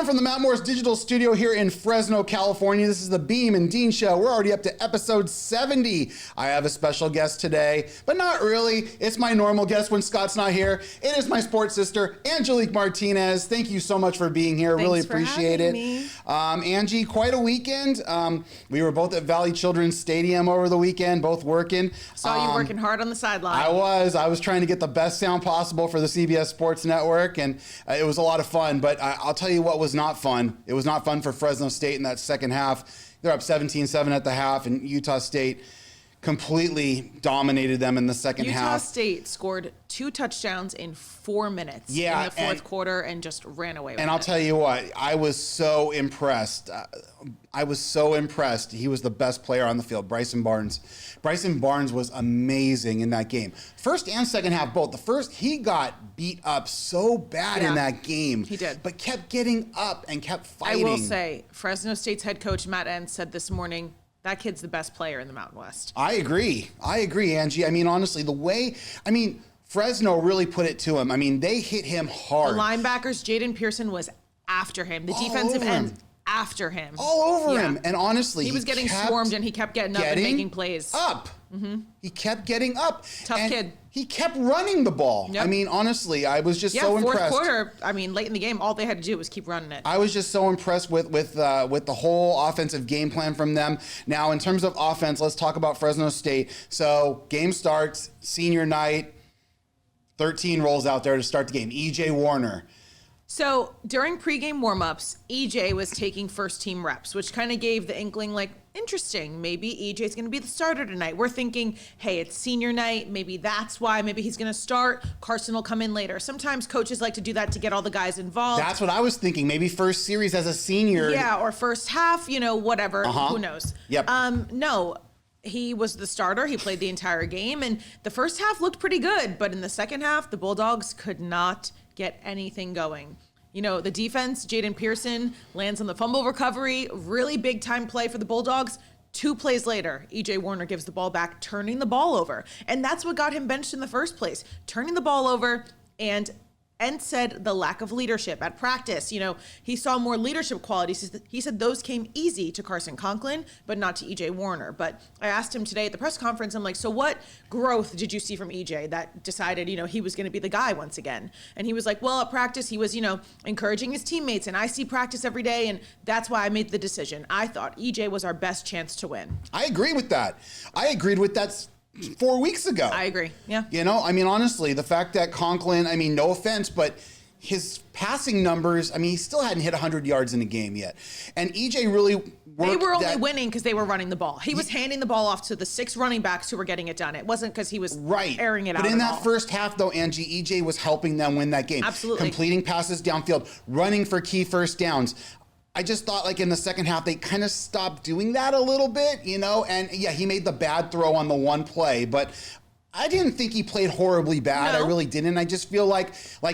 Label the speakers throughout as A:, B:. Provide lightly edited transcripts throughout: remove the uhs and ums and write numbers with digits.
A: on from the Mount Morris Digital Studio here in Fresno, California. This is the Beem and Dean Show. We're already up to episode 70. I have a special guest today, but not really. It's my normal guest when Scott's not here. It is my sports sister, Angelique Martinez. Thank you so much for being here.
B: Thanks
A: really
B: for
A: appreciate it.
B: me.
A: Angie, quite a weekend. We were both at Valley Children's Stadium over the weekend, both working.
B: Saw you working hard on the sideline.
A: I was trying to get the best sound possible for the CBS Sports Network, and it was a lot of fun. But I'll tell you what was not fun. It was not fun for Fresno State in that second half. They're up 17-7 at the half, and Utah State completely dominated them in the second half.
B: Utah State scored 2 touchdowns in 4 minutes in the fourth quarter and just ran away with it.
A: And I'll tell you what, I was so impressed. He was the best player on the field, Bryson Barnes. Bryson Barnes was amazing in that game. First and second half, both. The first, he got beat up so bad in that game.
B: He did.
A: But kept getting up and kept fighting.
B: I will say, Fresno State's head coach, Matt Entz, said this morning, that kid's the best player in the Mountain West.
A: I agree, Angie. I mean, honestly, Fresno really put it to him. I mean, they hit him hard.
B: The linebackers, Jaden Pearson was after him. The defensive end after him.
A: All over him. And honestly,
B: he was getting swarmed and he kept getting up and making plays. He kept getting up. Tough kid.
A: He kept running the ball. Yep. I mean, honestly, I was just so impressed.
B: Fourth quarter, late in the game, all they had to do was keep running it.
A: I was just so impressed with the whole offensive game plan from them. Now, in terms of offense, let's talk about Fresno State. So, game starts, senior night, 13 rolls out there to start the game. E.J. Warner.
B: So during pregame warmups, EJ was taking first team reps, which kind of gave the inkling interesting, maybe EJ's going to be the starter tonight. We're thinking, hey, it's senior night. Maybe that's why. Maybe he's going to start. Carson will come in later. Sometimes coaches like to do that to get all the guys involved.
A: That's what I was thinking. Maybe first series as a senior.
B: Yeah, or first half, whatever. Who knows?
A: Yep.
B: No. He was the starter. He played the entire game, and the first half looked pretty good. But in the second half, the Bulldogs could not get anything going. The defense, Jaden Pearson lands on the fumble recovery, really big time play for the Bulldogs. 2 plays later, E.J. Warner gives the ball back, turning the ball over. And that's what got him benched in the first place, turning the ball over. And said the lack of leadership at practice. He saw more leadership qualities. He said those came easy to Carson Conklin, but not to E.J. Warner. But I asked him today at the press conference, I'm like, so what growth did you see from E.J. that decided, he was going to be the guy once again? And he was like, well, at practice, he was, encouraging his teammates, and I see practice every day, and that's why I made the decision. I thought E.J. was our best chance to win.
A: I agree with that. I agreed with that 4 weeks ago.
B: I agree. Yeah.
A: Honestly, the fact that Conklin, no offense, but his passing numbers, he still hadn't hit 100 yards in a game yet. And EJ really worked.
B: They were only winning because they were running the ball. He was handing the ball off to the 6 running backs who were getting it done. It wasn't because he was airing it out.
A: But in that first half, though, Angie, EJ was helping them win that game.
B: Absolutely.
A: Completing passes downfield, running for key first downs. I just thought in the second half, they kind of stopped doing that a little bit, and he made the bad throw on the one play, but I didn't think he played horribly bad.
B: No.
A: I really didn't. I just feel like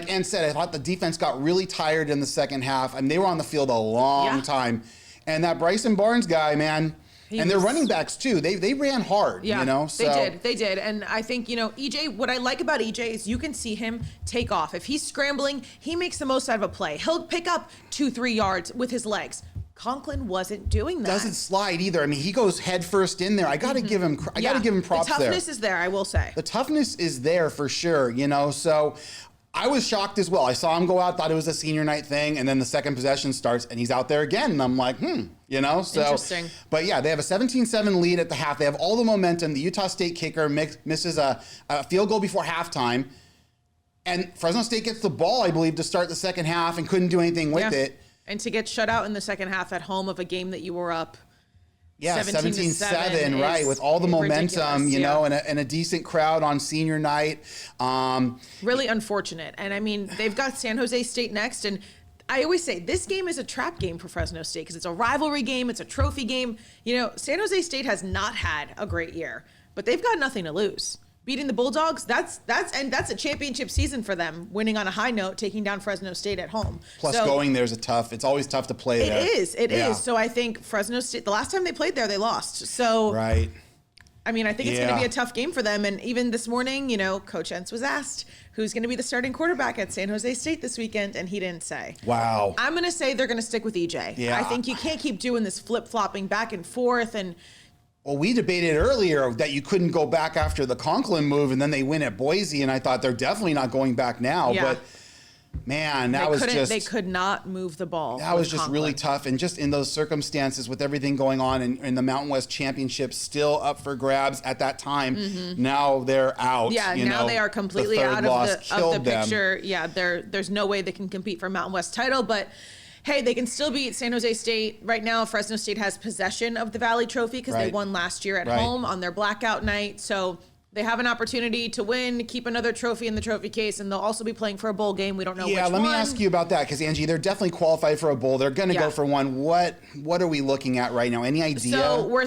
A: Ann said, I thought the defense got really tired in the second half. They were on the field a long time. And that Bryson Barnes guy, man, their running backs too. They ran hard,
B: They did. And I think, EJ, what I like about EJ is you can see him take off. If he's scrambling, he makes the most out of a play. He'll pick up 2-3 yards with his legs. Conklin wasn't doing that.
A: Doesn't slide either. He goes head first in there. I got to give him props there.
B: The toughness is there, I will say.
A: The toughness is there for sure, so I was shocked as well. I saw him go out, thought it was a senior night thing, and then the second possession starts, and he's out there again, and I'm like, So,
B: interesting.
A: But yeah, they have a 17-7 lead at the half. They have all the momentum. The Utah State kicker misses a field goal before halftime, and Fresno State gets the ball, I believe, to start the second half and couldn't do anything with it.
B: And to get shut out in the second half at home of a game that you were up.
A: Yeah, 17-7, right, with all the momentum, and a decent crowd on senior night.
B: Really unfortunate. And they've got San Jose State next. And I always say this game is a trap game for Fresno State because it's a rivalry game. It's a trophy game. San Jose State has not had a great year, but they've got nothing to lose. Beating the Bulldogs, that's a championship season for them, winning on a high note, taking down Fresno State at home.
A: Plus going there's it's always tough to play there.
B: It is. So I think Fresno State, the last time they played there, they lost. So
A: right.
B: I mean, I think it's going to be a tough game for them. And even this morning, Coach Entz was asked who's going to be the starting quarterback at San Jose State this weekend, and he didn't say.
A: Wow.
B: I'm going to say they're going to stick with EJ.
A: Yeah.
B: I think you can't keep doing this flip-flopping back and forth. And
A: well, we debated earlier that you couldn't go back after the Conklin move, and then they win at Boise, and I thought they're definitely not going back now.
B: Yeah.
A: But man,
B: they could not move the ball.
A: That was just
B: Conklin.
A: really tough. And just in those circumstances with everything going on and the Mountain West Championship still up for grabs at that time, now they're out.
B: Yeah, now they are completely out of the picture. Yeah, there's no way they can compete for a Mountain West title, but hey, they can still beat San Jose State. Right now, Fresno State has possession of the Valley Trophy because they won last year at home on their blackout night. So they have an opportunity to win, keep another trophy in the trophy case, and they'll also be playing for a bowl game. We don't know which one.
A: Yeah, let me ask you about that, because Angie, they're definitely qualified for a bowl. They're going to go for one. What are we looking at right now? Any idea?
B: So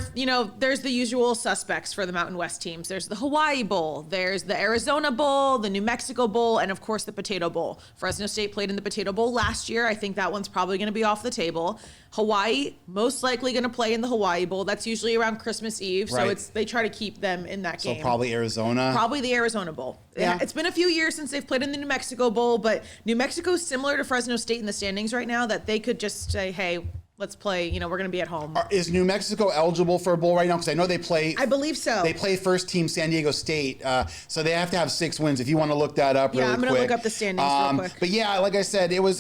B: there's the usual suspects for the Mountain West teams. There's the Hawaii Bowl, there's the Arizona Bowl, the New Mexico Bowl, and of course the Potato Bowl. Fresno State played in the Potato Bowl last year. I think that one's probably going to be off the table. Hawaii, most likely going to play in the Hawaii Bowl. That's usually around Christmas Eve, so they try to keep them in that game.
A: So probably Arizona.
B: Probably the Arizona Bowl.
A: Yeah.
B: It's been a few years since they've played in the New Mexico Bowl, but New Mexico's similar to Fresno State in the standings right now, that they could just say, hey, let's play, we're going to be at home.
A: Is New Mexico eligible for a bowl right now? Because I know they play.
B: I believe so.
A: They play first team San Diego State, so they have to have 6 wins. If you want to look that up really quick.
B: Yeah, I'm going to look up the standings real quick.
A: But yeah, like I said, it was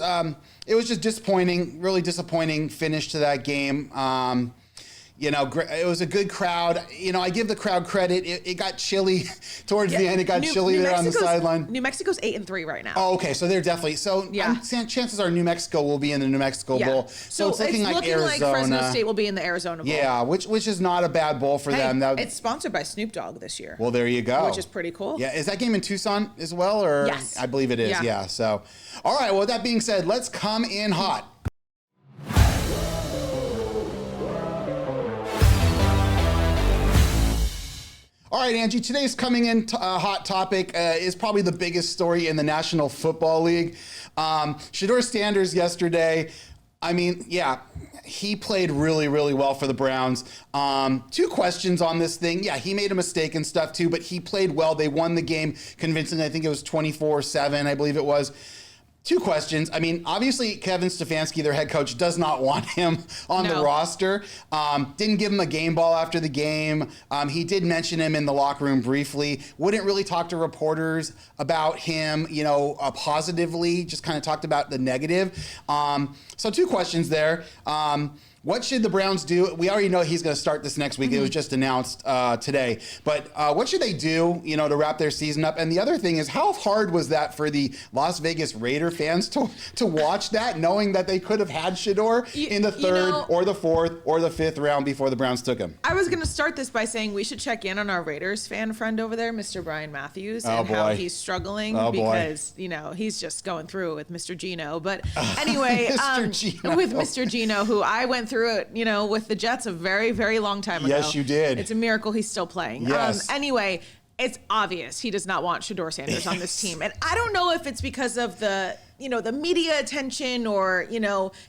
A: just disappointing, really disappointing finish to that game. It was a good crowd. I give the crowd credit. It got chilly towards the end. It got chilly there on the sideline.
B: New Mexico's 8-3 right now.
A: Oh, okay. So they're definitely chances are New Mexico will be in the New Mexico Bowl. So it's looking like Arizona.
B: Like Fresno State will be in the Arizona Bowl.
A: Yeah, which is not a bad bowl for them.
B: It's sponsored by Snoop Dogg this year.
A: Well, there you go.
B: Which is pretty cool.
A: Yeah, is that game in Tucson as well, or?
B: Yes,
A: I believe it is. Yeah. So, all right. Well, with that being said, let's come in hot. All right, Angie, today's coming in hot topic is probably the biggest story in the National Football League. Shedeur Sanders yesterday, he played really, really well for the Browns. 2 questions on this thing. Yeah, he made a mistake and stuff too, but he played well. They won the game convincingly. I think it was 24-7, I believe it was. 2 questions. Obviously, Kevin Stefanski, their head coach, does not want him on the roster. Didn't give him a game ball after the game. He did mention him in the locker room briefly. Wouldn't really talk to reporters about him, positively. Just kind of talked about the negative. So 2 questions there. What should the Browns do? We already know he's going to start this next week. It was just announced today. But what should they do, to wrap their season up? And the other thing is, how hard was that for the Las Vegas Raider fans to watch that, knowing that they could have had Shedeur in the 3rd or the 4th or the 5th round before the Browns took him?
B: I was going to start this by saying we should check in on our Raiders fan friend over there, Mr. Brian Matthews, and how he's struggling because, he's just going through it with Mr. Gino. But anyway, with Mr. Gino, who I went through it, with the Jets a very, very long time ago.
A: Yes, you did.
B: It's a miracle he's still playing.
A: Yes.
B: Anyway, it's obvious he does not want Shedeur Sanders on this team. And I don't know if it's because of the media attention or,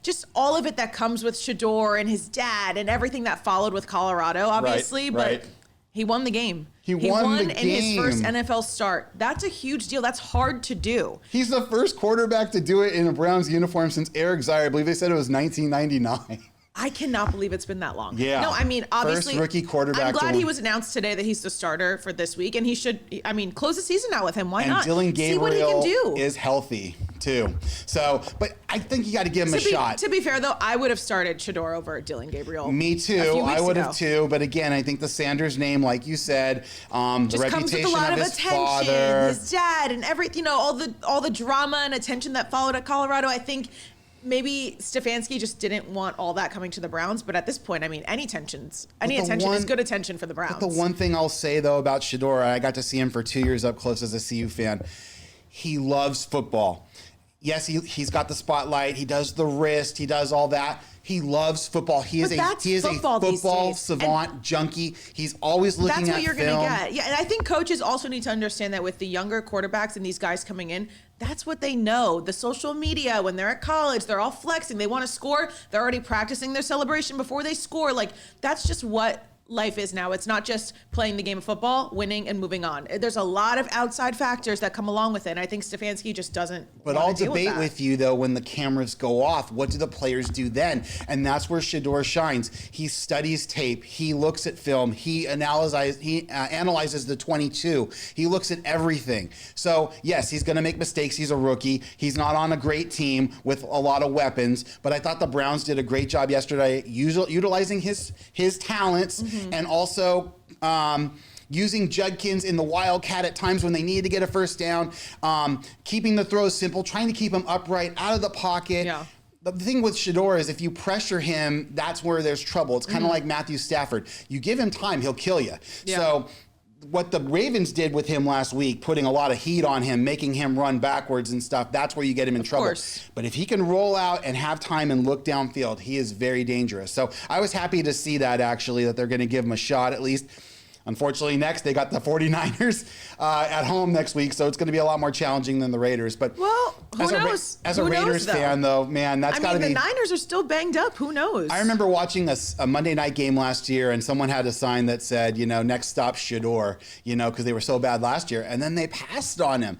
B: just all of it that comes with Shedeur and his dad and everything that followed with Colorado, obviously. But he won the game. He won in his first NFL start. That's a huge deal. That's hard to do.
A: He's the first quarterback to do it in a Browns uniform since Eric Zier. I believe they said it was 1999.
B: I cannot believe it's been that long.
A: Yeah.
B: No, obviously.
A: First rookie quarterback.
B: I'm glad he was announced today that he's the starter for this week, and he should, close the season out with him. Why not?
A: And Dylan Gabriel
B: see what he can do.
A: Is healthy, too. So, but I think you got to give him a shot.
B: To be fair, though, I would have started Shedeur over Dylan Gabriel.
A: Me too. I would have too. But again, I think the Sanders name, like you said, the reputation
B: comes with a lot of
A: his
B: attention,
A: father,
B: his dad, and everything. All the drama and attention that followed at Colorado. I think maybe Stefanski just didn't want all that coming to the Browns, but at this point, any attention is good attention for the Browns.
A: But the one thing I'll say, though, about Shedeur, I got to see him for 2 years up close as a CU fan. He loves football. Yes, he's got the spotlight. He does the wrist. He does all that. He loves football. He is a football savant junkie. He's always looking at film.
B: That's what you're going to get. Yeah, and I think coaches also need to understand that with the younger quarterbacks and these guys coming in, that's what they know. The social media, when they're at college, they're all flexing. They want to score. They're already practicing their celebration before they score. That's just what life is now. It's not just playing the game of football, winning, and moving on. There's a lot of outside factors that come along with it. And I think Stefanski just doesn't.
A: But I'll debate with you, though, when the cameras go off, what do the players do then? And that's where Shedeur shines. He studies tape. He looks at film. He analyzes the 22. He looks at everything. So, yes, he's going to make mistakes. He's a rookie. He's not on a great team with a lot of weapons. But I thought the Browns did a great job yesterday utilizing his talents and also using Judkins in the Wildcat at times when they needed to get a first down, keeping the throws simple, trying to keep him upright, out of the pocket.
B: Yeah.
A: The thing with Shedeur is if you pressure him, that's where there's trouble. It's kind of like Matthew Stafford. You give him time, he'll kill you.
B: Yeah.
A: So what the Ravens did with him last week, putting a lot of heat on him, making him run backwards and stuff, that's where you get him in trouble.
B: Course.
A: But if he can roll out and have time and look downfield, he is very dangerous. So I was happy to see that, actually, that they're going to give him a shot at least. Unfortunately, next, they got the 49ers at home next week, so it's going to be a lot more challenging than the Raiders. But
B: well, who knows?
A: As a Raiders fan, though, man, that's got to be...
B: the Niners are still banged up. Who knows?
A: I remember watching a Monday night game last year, and someone had a sign that said, next stop Shedeur, because they were so bad last year. And then they passed on him.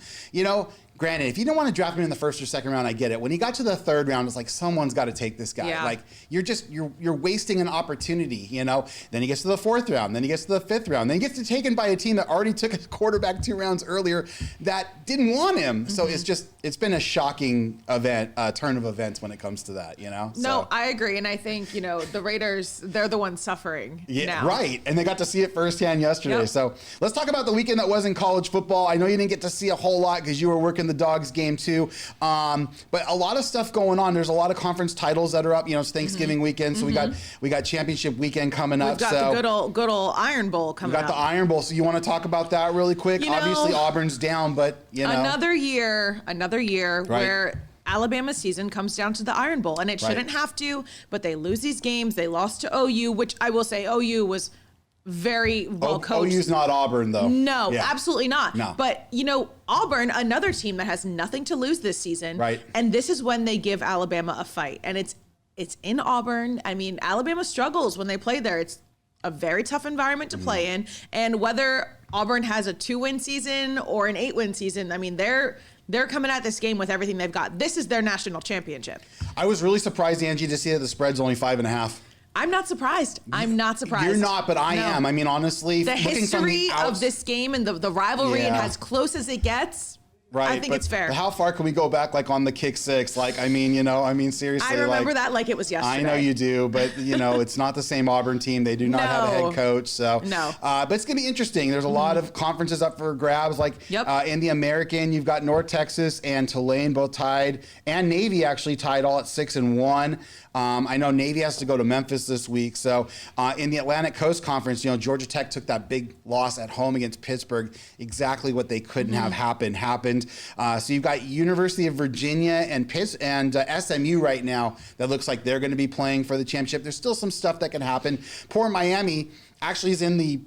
A: Granted, if you don't want to draft him in the first or second round, I get it. When he got to the third round, it's like, someone's got to take this guy.
B: Yeah.
A: Like, you're wasting an opportunity, Then he gets to the fourth round, then he gets to the fifth round, then he gets taken by a team that already took a quarterback 2 rounds earlier that didn't want him. So it's been a shocking turn of events when it comes to that,
B: No, I agree. And I think, the Raiders, they're the ones suffering now.
A: Right. And they got to see it firsthand yesterday.
B: Yep.
A: So let's talk about the weekend that was in college football. I know you didn't get to see a whole lot because you were working the Dogs game too. But a lot of stuff going on. There's a lot of conference titles that are up. It's Thanksgiving weekend. So we got championship weekend coming up.
B: We've got the good old Iron Bowl coming up.
A: We got the Iron Bowl. So you want to talk about that really quick? Obviously Auburn's down, but
B: Another year
A: right.
B: where Alabama's season comes down to the Iron Bowl, and it shouldn't have to, but they lose these games. They lost to OU, which I will say OU was very well coached.
A: OU's not Auburn, though.
B: No, absolutely not.
A: No.
B: But, Auburn, another team that has nothing to lose this season.
A: Right.
B: And this is when they give Alabama a fight. And it's in Auburn. I mean, Alabama struggles when they play there. It's a very tough environment to play in. And whether Auburn has a 2-win season or an 8-win season, I mean, they're coming at this game with everything they've got. This is their national championship.
A: I was really surprised, Angie, to see that the spread's only 5.5.
B: I'm not surprised. I'm not surprised.
A: You're not, but I am. I mean, honestly,
B: the history of this game and the rivalry and as close as it gets,
A: right,
B: I think it's fair.
A: But how far can we go back, like on the kick six? Like, seriously.
B: I remember that like it was yesterday.
A: I know you do, but it's not the same Auburn team. They do not have a head coach. So
B: no.
A: But it's gonna be interesting. There's a lot of conferences up for grabs. Like in the American, you've got North Texas and Tulane both tied, and Navy actually tied all at 6-1. I know Navy has to go to Memphis this week. So in the Atlantic Coast Conference, Georgia Tech took that big loss at home against Pittsburgh. Exactly what they couldn't have happened. So you've got University of Virginia and SMU right now that looks like they're going to be playing for the championship. There's still some stuff that can happen. Poor Miami actually is in the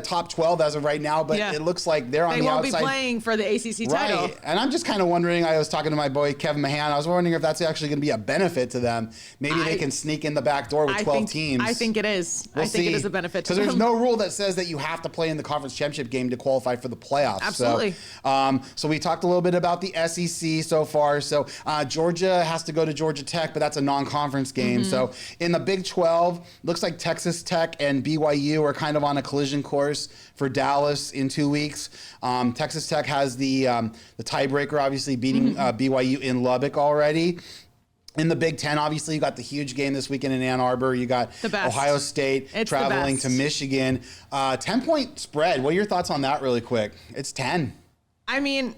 A: top 12 as of right now, but it looks like they're on the outside.
B: They won't be playing for the ACC title.
A: Right. And I'm just kind of wondering, I was talking to my boy Kevin Mahan, I was wondering if that's actually going to be a benefit to them. Maybe they can sneak in the back door with 12 teams.
B: I think it is.
A: We'll
B: I think it is a benefit to them.
A: Because there's no rule that says that you have to play in the conference championship game to qualify for the playoffs.
B: Absolutely.
A: So we talked a little bit about the SEC so far. So Georgia has to go to Georgia Tech, but that's a non-conference game. So in the Big 12, looks like Texas Tech and BYU are kind of on a collision course for Dallas in 2 weeks. Texas Tech has the tiebreaker, obviously beating BYU in Lubbock already. In the Big Ten, obviously, you got the huge game this weekend in Ann Arbor. You got Ohio State traveling to Michigan. 10-point spread. What are your thoughts on that really quick? It's 10.
B: I mean,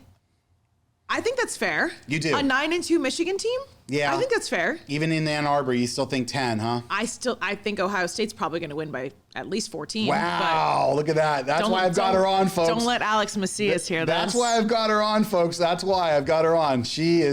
B: I think that's fair.
A: You do.
B: A 9-2 Michigan team?
A: Yeah.
B: I think that's fair.
A: Even in Ann Arbor, you still think 10, huh?
B: I think Ohio State's probably going to win by at least 14.
A: Wow, look at that. That's why I've got her on, folks.
B: Don't let Alex Macias hear this.
A: That's why I've got her on, folks. That's why I've got her on. She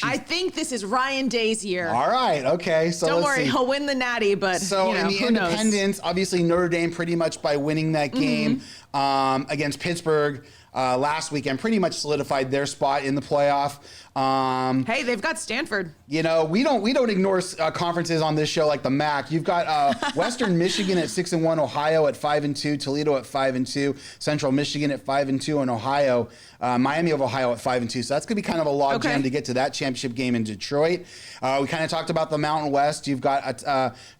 B: I think this is Ryan Day's year.
A: All right, okay. So
B: don't worry, he'll win the Natty, but
A: so in the Independents, obviously Notre Dame pretty much by winning that game against Pittsburgh last weekend pretty much solidified their spot in the playoff.
B: Hey, they've got Stanford.
A: You know, we don't ignore conferences on this show like the MAC. You've got Western Michigan at 6-1, Ohio at 5-2, Toledo at 5-2, Central Michigan at 5-2, and Ohio, Miami of Ohio at 5-2. So that's gonna be kind of a logjam to get to that championship game in Detroit. We kind of talked about the Mountain West. You've got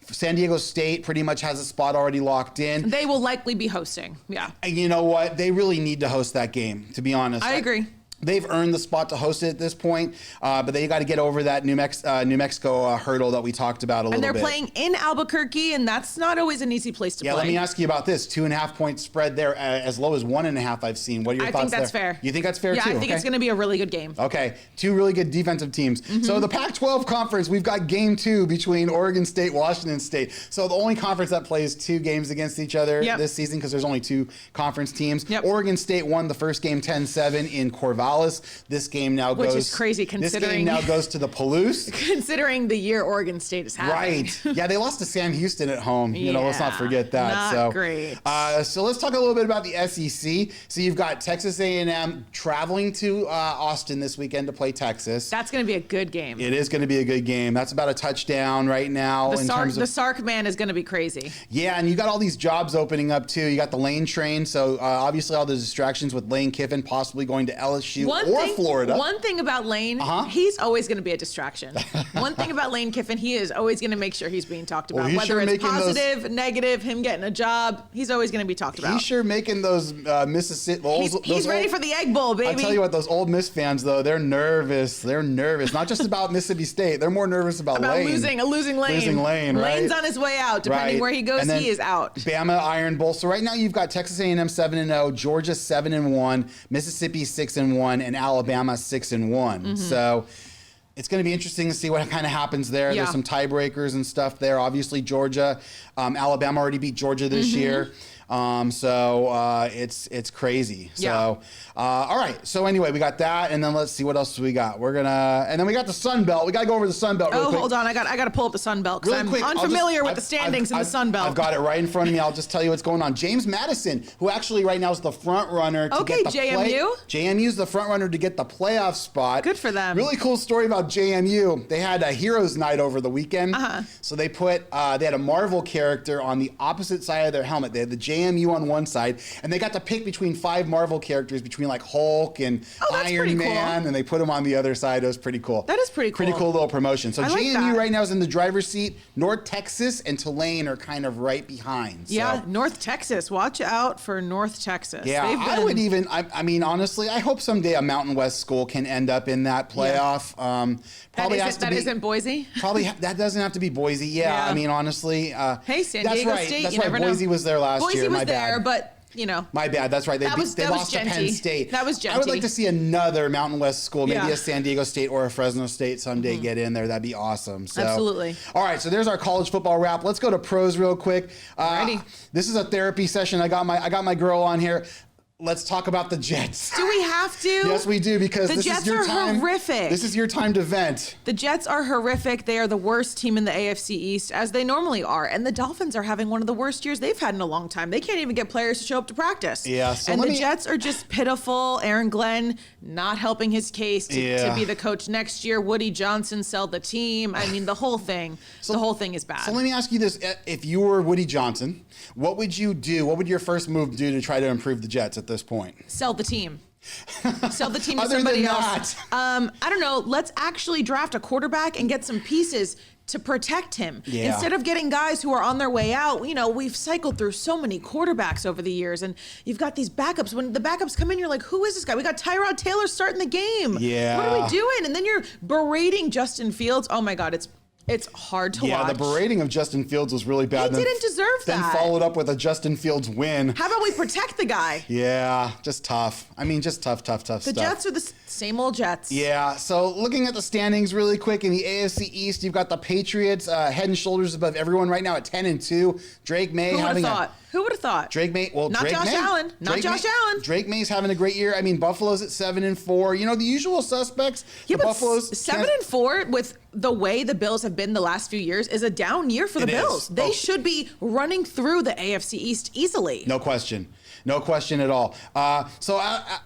A: San Diego State pretty much has a spot already locked in.
B: They will likely be hosting. Yeah.
A: And you know what? They really need to host that game, to be honest.
B: I agree.
A: They've earned the spot to host it at this point, but they got to get over that New Mexico hurdle that we talked about a little bit.
B: And they're playing in Albuquerque, and that's not always an easy place to play.
A: Yeah, let me ask you about this. 2.5 point spread there, as low as 1.5 I've seen. What are your thoughts there?
B: I think that's fair.
A: You think that's fair too?
B: Yeah, I think it's going to be a really good game.
A: Okay, two really good defensive teams. So the Pac-12 conference, we've got game 2 between Oregon State, Washington State. So the only conference that plays 2 games against each other this season, because there's only 2 conference teams. Oregon State won the first game 10-7 in Corvallis. This game now goes,
B: which is crazy considering
A: this game now goes to the Palouse.
B: Considering the year Oregon State is having.
A: Right. Yeah, they lost to Sam Houston at home. You know, let's not forget that.
B: Not great.
A: So let's talk a little bit about the SEC. So you've got Texas A&M traveling to Austin this weekend to play Texas.
B: That's going to be a good game.
A: It is going to be a good game. That's about a touchdown right now.
B: The Sark man is going to be crazy.
A: Yeah, and you got all these jobs opening up too. You got the Lane train. So obviously all the distractions with Lane Kiffin possibly going to LSU or Florida.
B: One thing about Lane, he's always going to be a distraction. One thing about Lane Kiffin, he is always going to make sure he's being talked about. Whether it's positive, negative, him getting a job, he's always going to be talked about.
A: He's sure making those Mississippi.
B: He's ready for the Egg Bowl, baby.
A: I tell you what, those Ole Miss fans though, they're nervous. They're nervous, not just about Mississippi State. They're more nervous about Lane.
B: losing Lane.
A: Losing Lane, right?
B: Lane's on his way out. Depending where he goes, he is out.
A: Bama Iron Bowl. So right now you've got Texas A&M 7-0, Georgia 7-1, Mississippi 6-1, and Alabama 6-1. So it's going to be interesting to see what kind of happens there. There's some tiebreakers and stuff there. Obviously, Georgia, Alabama already beat Georgia this year. It's crazy. So, all right. So anyway, we got that, and then let's see what else we got. And then we got the Sun Belt. We got to go over the Sun Belt real quick.
B: Hold on. I got to pull up the Sun Belt because I'm unfamiliar with the standings in the Sun Belt.
A: I've got it right in front of me. I'll just tell you what's going on. James Madison, who actually right now is the front runner to get the
B: JMU.
A: JMU's the front runner to get the playoff spot.
B: Good for them.
A: Really cool story about JMU. They had a Heroes Night over the weekend. So they had a Marvel character on the opposite side of their helmet. They had the JMU on one side, and they got to pick between 5 Marvel characters, between like Hulk and Iron Man, and they put them on the other side. It was pretty cool.
B: That is pretty cool.
A: Pretty cool little promotion. So JMU
B: like
A: right now is in the driver's seat. North Texas and Tulane are kind of right behind.
B: Yeah, North Texas. Watch out for North Texas.
A: Yeah, I mean, honestly, I hope someday a Mountain West school can end up in that playoff.
B: That isn't Boise?
A: Probably that doesn't have to be Boise. Yeah. I mean, honestly.
B: Hey, San Diego State.
A: That's right. Boise was there last year.
B: Boise was there, but you know.
A: My bad. That's right. They lost to Penn State.
B: That was Genty.
A: I would like to see another Mountain West school, maybe a San Diego State or a Fresno State someday get in there. That'd be awesome. So,
B: absolutely.
A: All right. So there's our college football wrap. Let's go to pros real quick. This is a therapy session. I got my girl on here. Let's talk about the Jets.
B: Do we have to?
A: Yes, we do, because
B: the Jets are horrific.
A: This is your time to vent.
B: The Jets are horrific. They are the worst team in the AFC East, as they normally are. And the Dolphins are having one of the worst years they've had in a long time. They can't even get players to show up to practice.
A: Yeah.
B: So the Jets are just pitiful. Aaron Glenn not helping his case to be the coach next year. Woody Johnson sell the team. I mean, the whole thing. The whole thing is bad.
A: So let me ask you this: if you were Woody Johnson, what would you do? What would your first move do to try to improve the Jets at this point?
B: Sell the team. Sell the team to somebody else. I don't know. Let's actually draft a quarterback and get some pieces to protect him. Instead of getting guys who are on their way out. You know, we've cycled through so many quarterbacks over the years, and you've got these backups. When the backups come in, you're like, who is this guy? We got Tyrod Taylor starting the game.
A: Yeah.
B: What are we doing? And then you're berating Justin Fields. Oh my God, it's hard to watch.
A: Yeah, the berating of Justin Fields was really bad.
B: He didn't deserve that.
A: Then followed up with a Justin Fields win.
B: How about we protect the guy?
A: Yeah, just tough. I mean, just tough stuff.
B: The Jets are the same old Jets.
A: Yeah, so looking at the standings really quick, in the AFC East, you've got the Patriots head and shoulders above everyone right now at 10-2. Drake May having
B: Who would have thought?
A: Drake May. Well,
B: not
A: Drake
B: Josh
A: May.
B: Allen. Not Josh Allen.
A: Drake May's having a great year. I mean, Buffalo's at 7-4. You know, the usual suspects.
B: Yeah,
A: the
B: but
A: Buffalo's
B: 7-4 with the way the Bills have been the last few years is a down year for the Bills. They should be running through the AFC East easily.
A: No question. No question at all.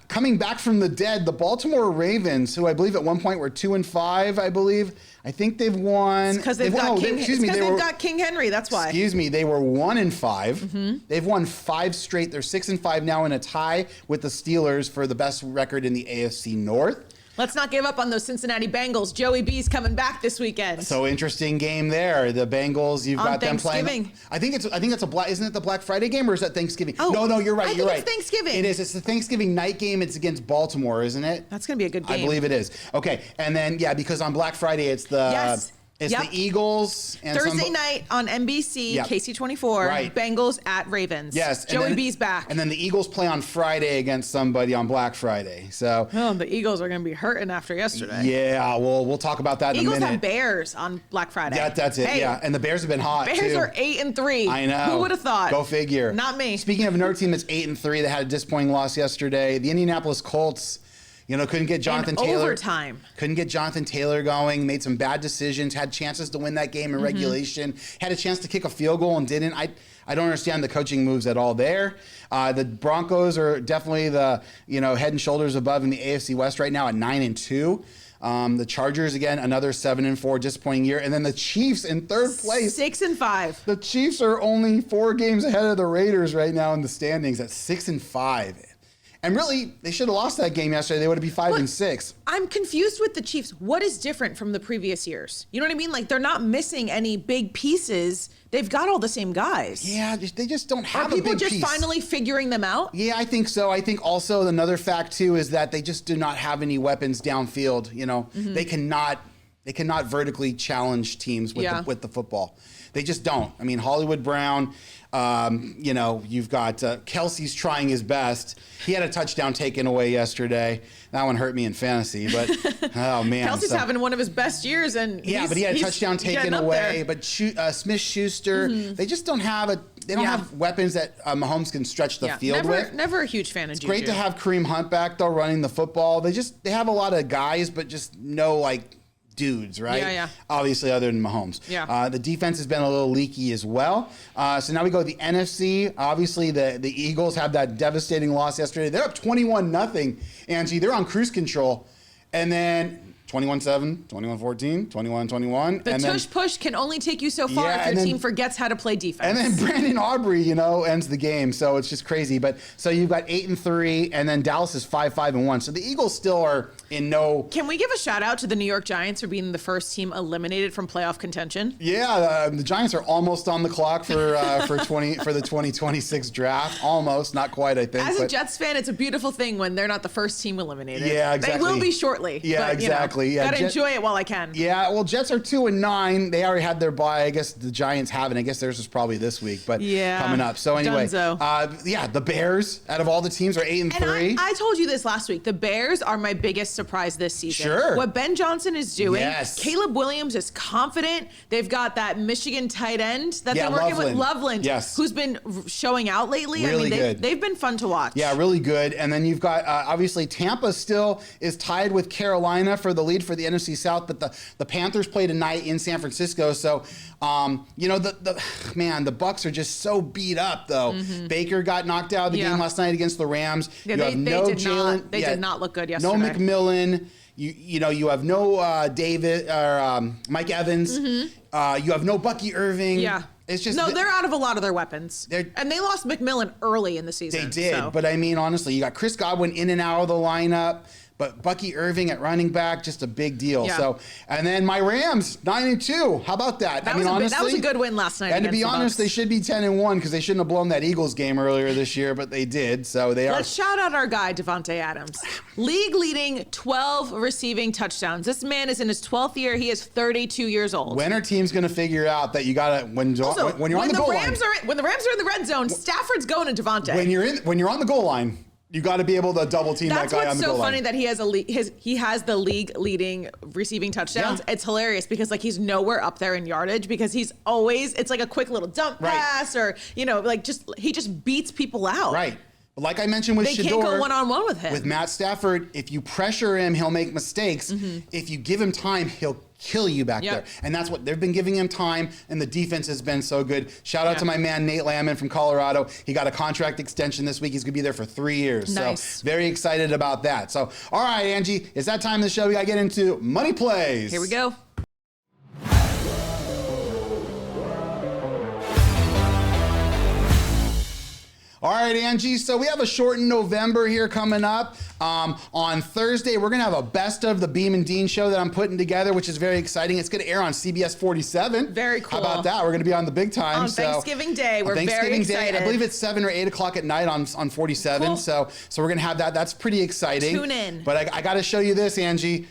A: Coming back from the dead, the Baltimore Ravens, who I believe at one point were 2-5, I believe. I think they've won.
B: Because they've got King Henry. That's why.
A: Excuse me. They were 1-5. They've won 5 straight. They're 6-5 now in a tie with the Steelers for the best record in the AFC North.
B: Let's not give up on those Cincinnati Bengals. Joey B's coming back this weekend.
A: So interesting game there. The Bengals, you've got them playing. I think it's a Black. Isn't it the Black Friday game or is that Thanksgiving?
B: Oh,
A: no, you're right.
B: It's Thanksgiving.
A: It is. It's the Thanksgiving night game. It's against Baltimore, isn't it?
B: That's gonna be a good game.
A: I believe it is. Okay, and then because on Black Friday it's the the Eagles and
B: Thursday night on NBC, KSEE24,
A: right.
B: Bengals at Ravens.
A: Yes,
B: Joey B's back.
A: And then the Eagles play on Friday against somebody on Black Friday. So
B: the Eagles are going to be hurting after yesterday.
A: Yeah, well, we'll talk about that in a minute.
B: Eagles have Bears on Black Friday.
A: That's it. Hey, and the Bears have been hot.
B: Bears are 8-3.
A: I know.
B: Who would have thought?
A: Go figure.
B: Not me.
A: Speaking of another team that's 8-3 that had a disappointing loss yesterday, the Indianapolis Colts. Couldn't get Jonathan Taylor.
B: Overtime.
A: Couldn't get Jonathan Taylor going. Made some bad decisions. Had chances to win that game in regulation. Had a chance to kick a field goal and didn't. I don't understand the coaching moves at all there. The Broncos are definitely the head and shoulders above in the AFC West right now at 9-2. The Chargers again another 7-4 disappointing year, and then the Chiefs in third place
B: 6-5.
A: The Chiefs are only 4 games ahead of the Raiders right now in the standings at 6-5. And really, they should have lost that game yesterday. They would be 5-6.
B: I'm confused with the Chiefs. What is different from the previous years? You know what I mean? Like, they're not missing any big pieces. They've got all the same guys.
A: Yeah, they just don't have a big piece.
B: Are people just finally figuring them out?
A: Yeah, I think so. I think also another fact, too, is that they just do not have any weapons downfield. They cannot vertically challenge teams with the football. They just don't. I mean, Hollywood Brown, you've got Kelsey's trying his best. He had a touchdown taken away yesterday. That one hurt me in fantasy, but oh man.
B: Kelsey's having one of his best years, and
A: but he had a touchdown taken away. But Smith-Schuster, they just don't have have weapons that Mahomes can stretch the field with.
B: Never a huge fan of Juju.
A: It's great to have Kareem Hunt back though, running the football. They have a lot of guys, but just no dudes, right?
B: Yeah.
A: Obviously, other than Mahomes.
B: Yeah.
A: The defense has been a little leaky as well. So now we go to the NFC. Obviously, the Eagles have that devastating loss yesterday. They're up 21-0. Angie, they're on cruise control. And then 21-7, 21-14, 21-21.
B: The tush-push can only take you so far if your team forgets how to play defense.
A: And then Brandon Aubrey, ends the game. So it's just crazy. But so you've got 8-3, and then Dallas is 5-1. So the Eagles still are in no...
B: Can we give a shout out to the New York Giants for being the first team eliminated from playoff contention?
A: Yeah, the Giants are almost on the clock for the 2026 draft. Almost, not quite, I think.
B: As a Jets fan, it's a beautiful thing when they're not the first team eliminated.
A: Yeah, exactly.
B: They will be shortly.
A: Yeah, exactly.
B: Gotta enjoy it while I can.
A: Yeah, well, Jets are 2-9. They already had their bye. I guess the Giants haven't. I guess theirs is probably this week, but coming up. So anyway, the Bears out of all the teams are 8-3.
B: I told you this last week. The Bears are my biggest surprise this season.
A: Sure.
B: What Ben Johnson is doing.
A: Yes.
B: Caleb Williams is confident. They've got that Michigan tight end that they're working with, Loveland, who's been showing out lately.
A: Really good.
B: They've been fun to watch.
A: Yeah, really good. And then you've got obviously Tampa still is tied with Carolina for the lead for the NFC South, but the Panthers play tonight in San Francisco. So, the Bucks are just so beat up though. Baker got knocked out of the game last night against the Rams.
B: Yeah, they did not look good yesterday.
A: No McMillan. You have no David or Mike Evans. You have no Bucky Irving.
B: Yeah.
A: It's just
B: they're out of a lot of their weapons. And they lost McMillan early in the season.
A: They did, but I mean, honestly, you got Chris Godwin in and out of the lineup. But Bucky Irving at running back, just a big deal. Yeah. So, and then my Rams, 9-2. How about that?
B: That was a good win last night.
A: And to be honest, they should be 10-1 because they shouldn't have blown that Eagles game earlier this year, but they did. So they are.
B: Let's shout out our guy, Devontae Adams. League leading 12 receiving touchdowns. This man is in his 12th year. He is 32 years old.
A: When are teams going to figure out that you got to when you're on the goal line?
B: When the Rams are in the red zone, Stafford's going to Devontae.
A: When you're on the goal line. You got to be able to double team that guy on the goal line.
B: That's what's so funny that he has the league leading receiving touchdowns. Yeah. It's hilarious because he's nowhere up there in yardage because he's always it's like a quick little dump pass or he just beats people out.
A: Right. But like I mentioned with
B: They
A: Shador,
B: can't go one-on-one with him.
A: with Matt Stafford, if you pressure him, he'll make mistakes. If you give him time, he'll kill you back there. And that's what they've been giving him time, and the defense has been so good. Shout out to my man, Nate Lamon from Colorado. He got a contract extension this week. He's going to be there for 3 years.
B: Nice.
A: So very excited about that. So, all right, Angie, it's that time of the show. We got to get into Money Plays.
B: Here we go.
A: All right, Angie, so we have a shortened November here coming up. On Thursday, we're going to have a best of the Beem and Dean show that I'm putting together, which is very exciting. It's going to air on CBS 47.
B: Very cool.
A: How about that? We're going to be on the big time.
B: On Thanksgiving Day. We're very excited.
A: I believe it's 7 or 8 o'clock at night on 47.
B: Cool.
A: So we're going to have that. That's pretty exciting.
B: Tune in.
A: But I got to show you this, Angie.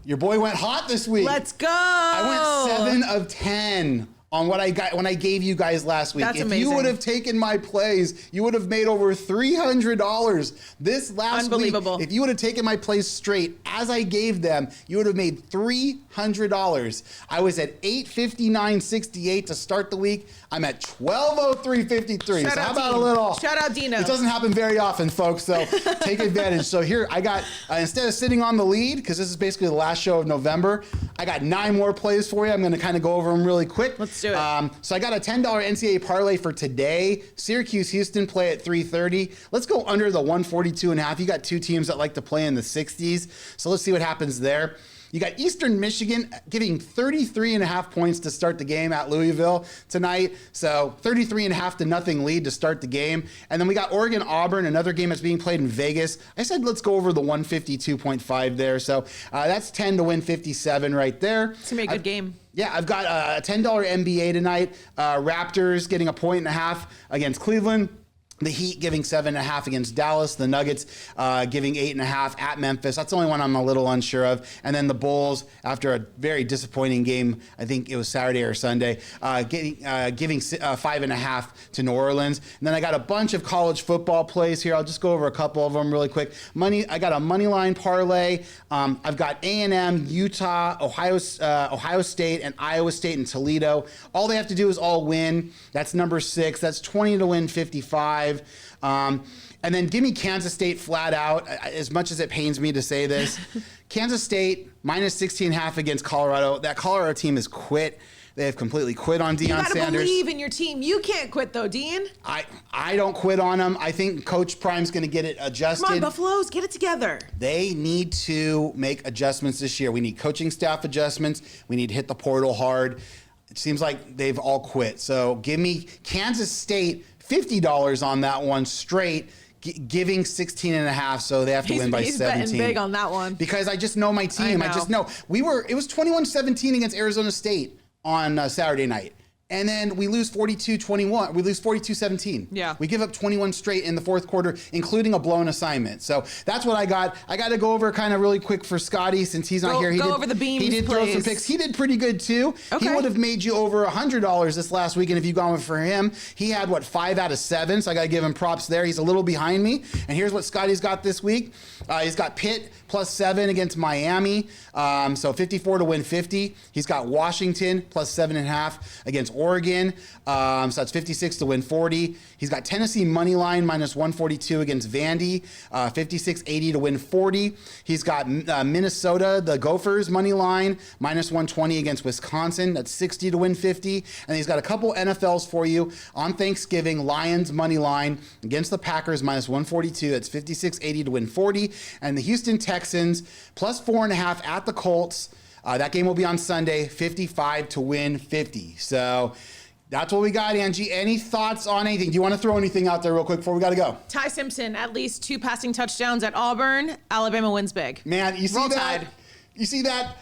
A: Your boy went hot this week.
B: Let's go.
A: I went 7 of 10. On what I got when I gave you guys last week.
B: That's
A: if
B: amazing.
A: you would have taken my plays, you would have made over $300 this last
B: Unbelievable.
A: week. If you would have taken my plays straight as I gave them, you would have made $300. I was at $859.68 to start the week. I'm at $1203.53. So how about a little?
B: Shout out Dino.
A: It doesn't happen very often, folks. So take advantage. So here I got instead of sitting on the lead, because this is basically the last show of November, I got 9 more plays for you. I'm going to kind of go over them really quick.
B: Let's do it.
A: So I got a $10 NCAA parlay for today. Syracuse-Houston play at 3:30. Let's go under the 142.5. You got 2 teams that like to play in the 60s. So let's see what happens there. You got Eastern Michigan giving 33.5 points to start the game at Louisville tonight. So 33.5 to nothing lead to start the game. And then we got Oregon-Auburn, another game that's being played in Vegas. I said let's go over the 152.5 there. So that's 10 to win 57 right there.
B: It's going to be a good game.
A: Yeah, I've got a $10 NBA tonight. Raptors getting 1.5 against Cleveland. The Heat giving 7.5 against Dallas. The Nuggets giving 8.5 at Memphis. That's the only one I'm a little unsure of. And then the Bulls, after a very disappointing game, I think it was Saturday or Sunday, giving 5.5 to New Orleans. And then I got a bunch of college football plays here. I'll just go over a couple of them really quick. I got a money line parlay. I've got A&M, Utah, Ohio State, and Iowa State and Toledo. All they have to do is all win. That's number 6. That's 20 to win 55. And then give me Kansas State flat out, as much as it pains me to say this. Kansas State minus 16.5 against Colorado. That Colorado team has quit. They have completely quit on Deion Sanders.
B: You gotta believe in your team. You can't quit though, Dean.
A: I don't quit on them. I think Coach Prime's going to get it adjusted.
B: Come on, Buffaloes, get it together.
A: They need to make adjustments this year. We need coaching staff adjustments. We need to hit the portal hard. It seems like they've all quit. So give me Kansas State $50 on that one straight, giving 16.5, so they have to win by 17.
B: He's betting big on that one.
A: Because I just know my team. I just know. It was 21-17 against Arizona State on Saturday night. And then we lose 42-21. We lose 42-17.
B: Yeah.
A: We give up 21 straight in the fourth quarter, including a blown assignment. So that's what I got. I got to go over kind of really quick for Scotty since he's not here.
B: Go over the beams,
A: He did throw some picks. He did pretty good too.
B: Okay.
A: He would have made you over $100 this last weekend if you gone for him. He had 5 out of 7. So I got to give him props there. He's a little behind me. And here's what Scotty's got this week. He's got Pitt plus 7 against Miami. So 54 to win 50. He's got Washington plus 7.5 against Oregon. So that's 56 to win 40. He's got Tennessee money line minus 142 against Vandy. 56.80 to win 40. He's got Minnesota, the Gophers money line minus 120 against Wisconsin. That's 60 to win 50. And he's got a couple NFLs for you on Thanksgiving. Lions money line against the Packers minus 142. That's 56.80 to win 40. And the Houston Texans plus 4.5 at the Colts. That game will be on Sunday, 55 to win 50. So that's what we got, Angie. Any thoughts on anything? Do you want to throw anything out there real quick before we got to go?
B: Ty Simpson, at least 2 passing touchdowns at Auburn. Alabama wins big.
A: Man, you see
B: Roll
A: that?
B: Tide.
A: You see that?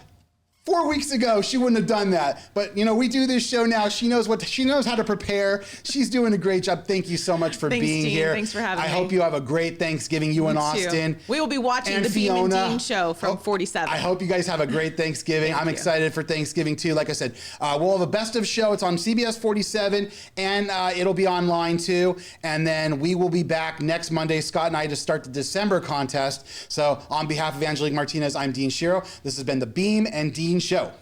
A: 4 weeks ago, she wouldn't have done that. But, we do this show now. She knows how to prepare. She's doing a great job. Thank you so much for being
B: Dean.
A: here.
B: Thanks for having me.
A: I hope you have a great Thanksgiving, you and Austin.
B: We will be watching the Beem and Dean Show from 47.
A: I hope you guys have a great Thanksgiving. I'm excited for Thanksgiving, too. Like I said, we'll have a best of show. It's on CBS 47, and it'll be online, too. And then we will be back next Monday, Scott and I, to start the December contest. So on behalf of Angelique Martinez, I'm Dean Shiro. This has been the Beem and Dean Show.